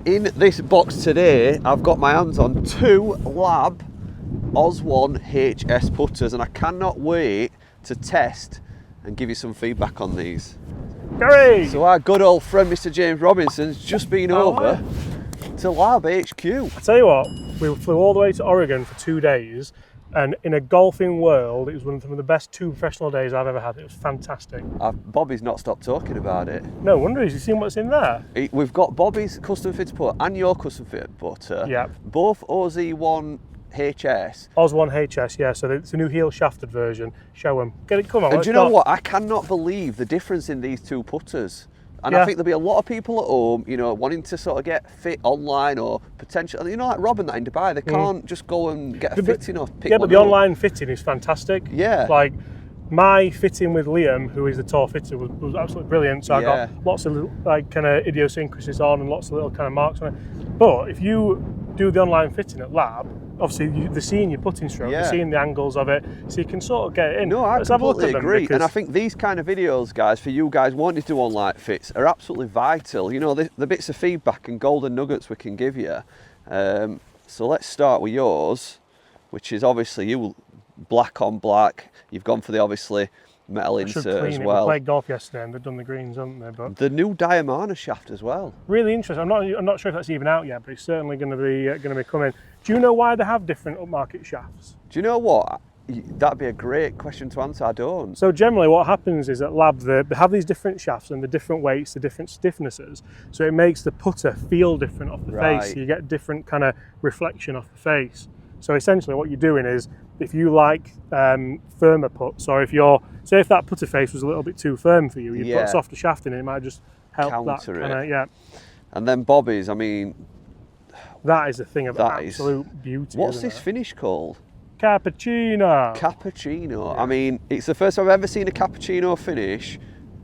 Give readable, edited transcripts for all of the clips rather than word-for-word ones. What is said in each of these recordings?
In this box today, I've got my hands on 2 LAB OZ.1i HS putters, and I cannot wait to test and give you some feedback on these. Gary! So our good old friend Mr. James Robinson's just been over to LAB HQ. I tell you what, we flew all the way to Oregon for 2 days, and in a golfing world, it was one of the best 2 professional days I've ever had. It was fantastic. Bobby's not stopped talking about it. No wonder, has he seen what's in there? We've got Bobby's custom fitted putter and your custom fitted putter. Yeah. Both OZ.1i HS. OZ.1i HS, yeah, so it's a new heel shafted version. Show them. Get it, come on. And do you know what? I cannot believe the difference in these 2 putters. And I think there'll be a lot of people at home, you know, wanting to sort of get fit online or potentially, you know, like Rob and that in Dubai, they can't just go and get a fitting or pick one but the up. online fitting is fantastic. Yeah. Like, my fitting with Liam, who is the tour fitter, was absolutely brilliant. So I got lots of little, like, kind of idiosyncrasies on and lots of little kind of marks on it. But if you do the online fitting at LAB, obviously they're seeing your putting stroke, they're seeing the angles of it, so you can sort of get it in. No, I completely agree. Because... And I think these kind of videos, guys, for you guys wanting to do online fits are absolutely vital. You know, the bits of feedback and golden nuggets we can give you. So let's start with yours, which is obviously you black on black. You've gone for the obviously metal insert as well. We played golf yesterday and they've done the greens, haven't they? But the new Diamana shaft as well. Really interesting. I'm not sure if that's even out yet, but it's certainly going to be coming. Do you know why they have different upmarket shafts? Do you know what? That'd be a great question to answer. I don't. So generally what happens is at LAB they have these different shafts and the different weights, the different stiffnesses, so it makes the putter feel different off the face. So you get different kind of reflection off the face. So essentially what you're doing is, if you like firmer putts, or if say if that putter face was a little bit too firm for you, you put a softer shaft in it, it might just help counter that kind of, And then Bobby's, I mean, that is a thing of absolute beauty. What's this finish called? Cappuccino. Cappuccino. I mean, it's the first time I've ever seen a cappuccino finish,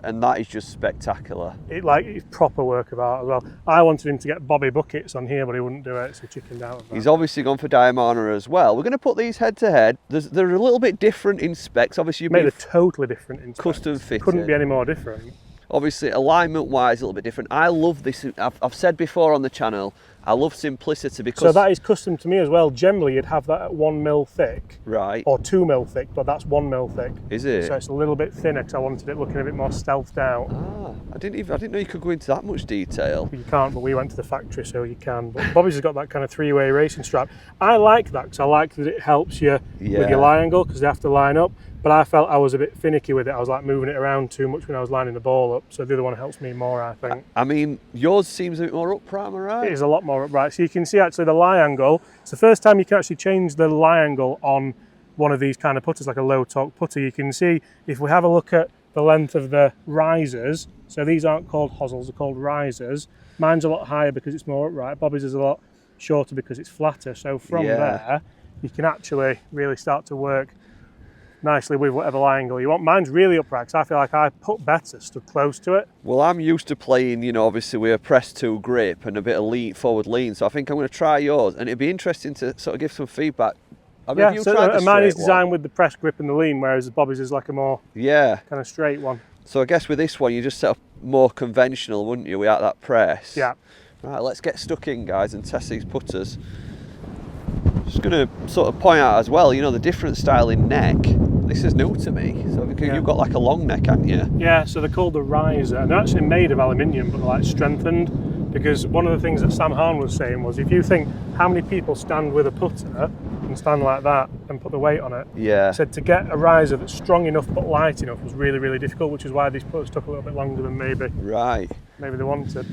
and that is just spectacular. It's proper work of art as well. I wanted him to get Bobby buckets on here, but he wouldn't do it, so he chickened out of that. He's obviously gone for Diamana as well. We're going to put these head to head. They're a little bit different in specs. Obviously, they're totally different in specs. Custom fitted. Couldn't be any more different. Obviously, alignment wise, a little bit different. I love this. I've said before on the channel, I love simplicity because... So that is custom to me as well. Generally, you'd have that at 1 mil thick. Right. Or 2 mil thick, but that's 1 mil thick. Is it? So it's a little bit thinner because I wanted it looking a bit more stealthed out. Ah, I didn't know you could go into that much detail. You can't, but we went to the factory, so you can. But Bobby's has got that kind of 3-way racing strap. I like that because I like that it helps you with your lie angle because they have to line up. But I felt I was a bit finicky with it. I was like moving it around too much when I was lining the ball up. So the other one helps me more, I think. I mean, yours seems a bit more upright, am I right? It is a lot more upright. So you can see actually the lie angle. It's the first time you can actually change the lie angle on one of these kind of putters, like a low torque putter. You can see if we have a look at the length of the risers. So these aren't called hosels, they're called risers. Mine's a lot higher because it's more upright. Bobby's is a lot shorter because it's flatter. So from there, you can actually really start to work nicely with whatever lie angle you want. Mine's really upright because I feel like I put better stood close to it. Well, I'm used to playing, you know, obviously with a press 2 grip and a bit of forward lean, so I think I'm going to try yours, and it'd be interesting to sort of give some feedback. I mean, have you tried the mine is straight designed one? with the press grip and the lean, whereas Bobby's is like a more kind of straight one. So I guess with this one, you just set up more conventional, wouldn't you, without that press? Yeah. Right, let's get stuck in, guys, and test these putters. Just going to sort of point out as well, you know, the different style in neck. This is new to me. So you've got like a long neck, haven't you? Yeah, so they're called the riser, and they're actually made of aluminium, but they're like strengthened. Because one of the things that Sam Hahn was saying was, if you think how many people stand with a putter and stand like that and put the weight on it, he said to get a riser that's strong enough but light enough was really, really difficult, which is why these putters took a little bit longer than maybe they wanted.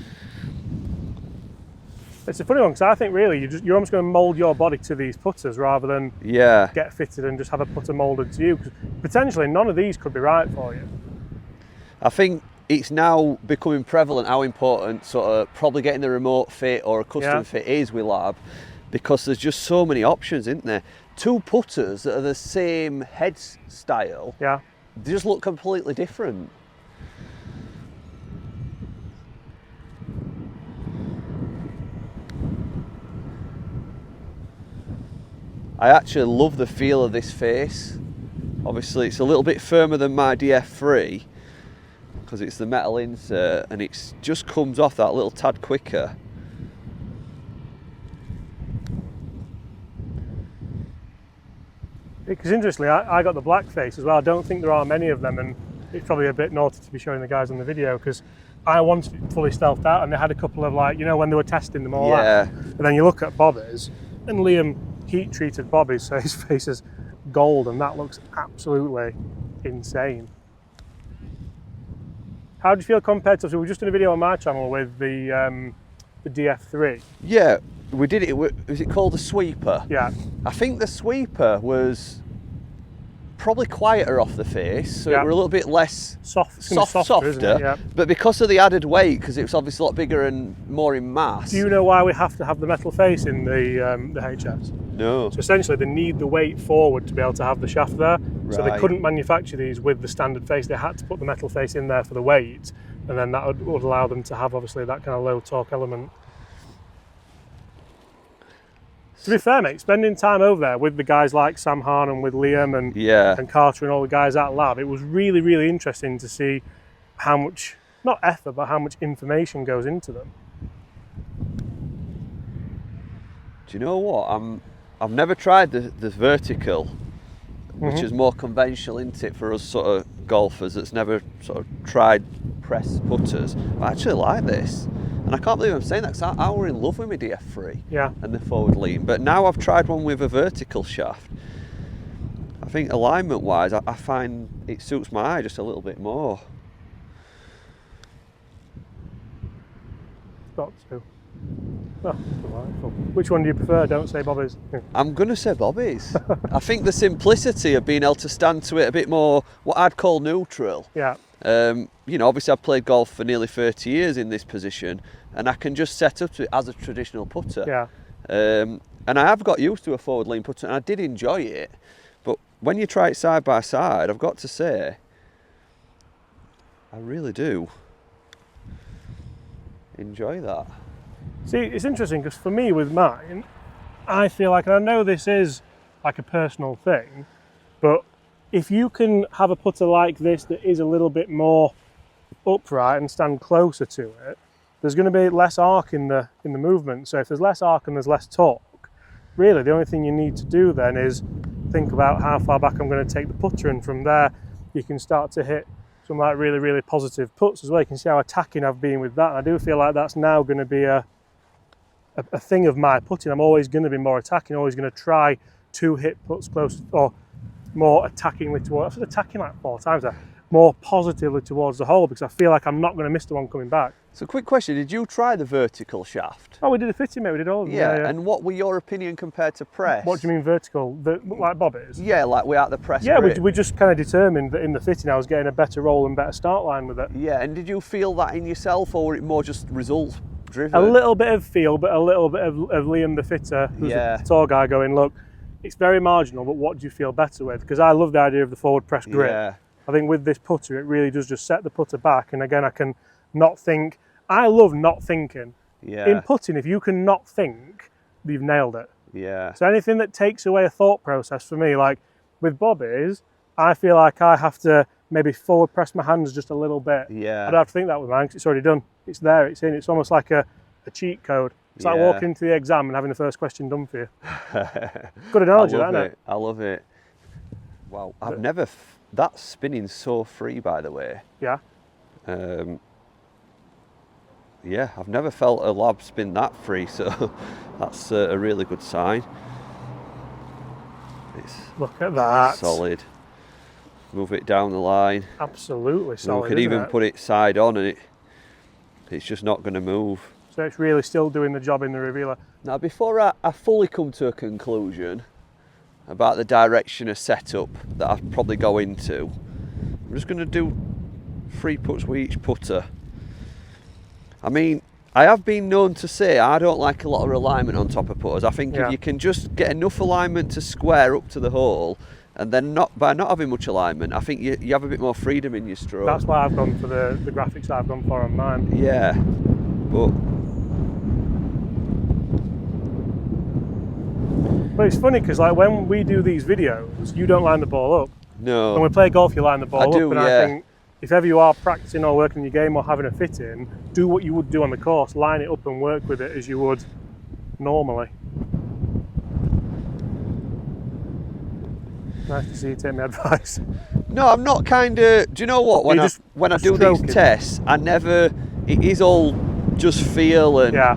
It's a funny one because I think really you're almost going to mould your body to these putters rather than get fitted and just have a putter moulded to you. Because potentially none of these could be right for you. I think it's now becoming prevalent how important sort of probably getting the remote fit or a custom fit is with LAB, because there's just so many options, isn't there? 2 putters that are the same head style, they just look completely different. I actually love the feel of this face. Obviously it's a little bit firmer than my DF3 because it's the metal insert, and it just comes off that little tad quicker. Because interestingly, I got the black face as well. I don't think there are many of them, and it's probably a bit naughty to be showing the guys on the video because I wanted it fully stealthed out, and they had a couple of, like, you know, when they were testing them all out. And then you look at Bobby's, and Liam heat treated Bobby's, so his face is gold, and that looks absolutely insane. How do you feel compared to? So we were just in a video on my channel with the DF3. Yeah, we did it. Was it called the sweeper? Yeah. I think the sweeper was probably quieter off the face, so it were a little bit less softer, isn't it? Yeah. But because of the added weight, because it was obviously a lot bigger and more in mass. Do you know why we have to have the metal face in the HS? No. So essentially they need the weight forward to be able to have the shaft there. Right. So they couldn't manufacture these with the standard face. They had to put the metal face in there for the weight, and then that would allow them to have obviously that kind of low torque element. To be fair, mate, spending time over there with the guys like Sam Hahn and with Liam and Carter and all the guys at LAB, it was really, really interesting to see how much, not effort, but how much information goes into them. Do you know what? I've never tried the vertical, which is more conventional, isn't it, for us sort of golfers that's never sort of tried press putters. I actually like this. And I can't believe I'm saying that because I were in love with my DF3 and the forward lean. But now I've tried one with a vertical shaft. I think alignment wise, I find it suits my eye just a little bit more. Got to. Oh, delightful. Which one do you prefer? Don't say Bobby's. I'm going to say Bobby's. I think the simplicity of being able to stand to it a bit more, what I'd call neutral. Yeah. You know, obviously I've played golf for nearly 30 years in this position, and I can just set up to it as a traditional putter. Yeah. And I have got used to a forward lean putter, and I did enjoy it. But when you try it side by side, I've got to say, I really do enjoy that. See, it's interesting because for me with mine, I feel like, and I know this is like a personal thing, but if you can have a putter like this that is a little bit more upright and stand closer to it, there's going to be less arc in the movement. So if there's less arc and there's less torque, really the only thing you need to do then is think about how far back I'm going to take the putter, and from there you can start to hit some like really, really positive putts as well. You can see how attacking I've been with that, and I do feel like that's now going to be a thing of my putting. I'm always going to be more attacking, always going to try to hit putts close or more attackingly towards, I was attacking like 4 times there, more positively towards the hole, because I feel like I'm not going to miss the one coming back. So quick question, did you try the vertical shaft? Oh, we did a fitting, mate, we did all of them. Yeah, and what were your opinion compared to press? What do you mean vertical? Like Bobby's? Yeah, like without the press Yeah, grip. we just kind of determined that in the fitting I was getting a better roll and better start line with it. Yeah, and did you feel that in yourself, or were it more just results driven? A little bit of feel, but a little bit of Liam the fitter, who's the tour guy, going, look, it's very marginal, but what do you feel better with? Because I love the idea of the forward press grip. Yeah. I think with this putter, it really does just set the putter back. And again, I can not think. I love not thinking. Yeah. In putting, if you can not think, you've nailed it. Yeah. So anything that takes away a thought process for me, like with Bobby's, I feel like I have to maybe forward press my hands just a little bit. Yeah. I don't have to think that with mine because it's already done. It's there, it's in. It's almost like a cheat code. It's like walking into the exam and having the first question done for you. Good analogy, isn't it? I love it. Wow, I've never, that's spinning so free, by the way. Yeah. Yeah, I've never felt a LAB spin that free, so that's a really good sign. It's Look at that. solid. Move it down the line. Absolutely solid. We could even put it side on, and it's just not going to move. So it's really still doing the job in the revealer. Now, before I fully come to a conclusion about the direction of setup that I'll probably go into, I'm just going to do 3 putts with each putter. I mean, I have been known to say I don't like a lot of alignment on top of putters. I think if you can just get enough alignment to square up to the hole, and then by not having much alignment, I think you have a bit more freedom in your stroke. That's why I've gone for the graphics that I've gone for on mine. Yeah, But it's funny because like when we do these videos, you don't line the ball up. no. When we play golf, you line the ball I up. do, And yeah. I think if ever you are practicing or working your game or having a fit in, do what you would do on the course. Line it up and work with it as you would normally. Nice to see you take my advice. No, I'm not kind of. Do you know what? When I do these stroking. tests, I never. It is all just feel and. Yeah.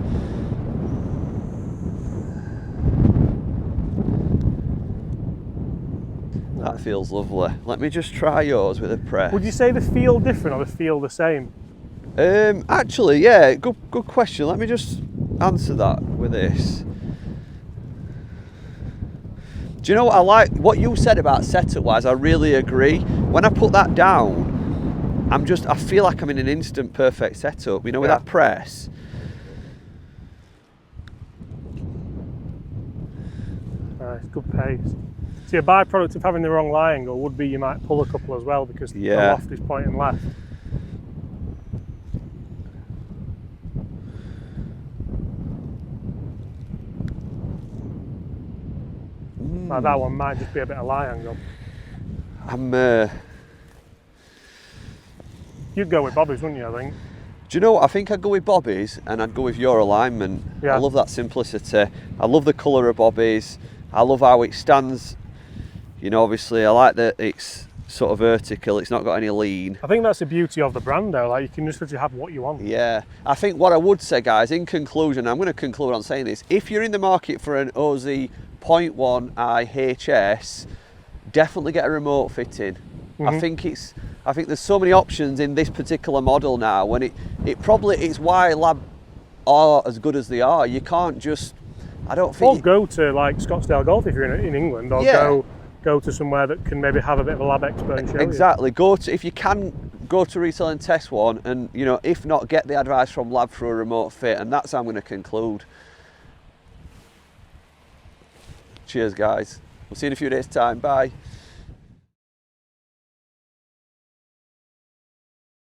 That feels lovely. Let me just try yours with a press. Would you say they feel different or they feel the same? Actually, yeah, good question. Let me just answer that with this. Do you know what I like? What you said about setup wise, I really agree. When I put that down, I feel like I'm in an instant perfect setup, you know, with that press. Nice, good pace. See, a byproduct of having the wrong lie angle would be you might pull a couple as well because the loft is pointing left. Like that one might just be a bit of lie angle. You'd go with Bobby's, wouldn't you, I think? Do you know what? I think I'd go with Bobby's and I'd go with your alignment. Yeah. I love that simplicity. I love the colour of Bobby's. I love how it stands. You know, obviously, I like that it's sort of vertical. It's not got any lean. I think that's the beauty of the brand, though. Like, you can just literally have what you want. Yeah. I think what I would say, guys, in conclusion, I'm going to conclude on saying this. If you're in the market for an OZ.1i HS, definitely get a remote fitting. I think there's so many options in this particular model now. When it's why LAB are as good as they are. You can't just. I don't think. Or go to like Scottsdale Golf if you're in England, or go to somewhere that can maybe have a bit of a LAB expert and show exactly. If you can go to retail and test one, and you know, if not, get the advice from LAB for a remote fit, and that's how I'm going to conclude. Cheers, guys. We'll see you in a few days' time. Bye.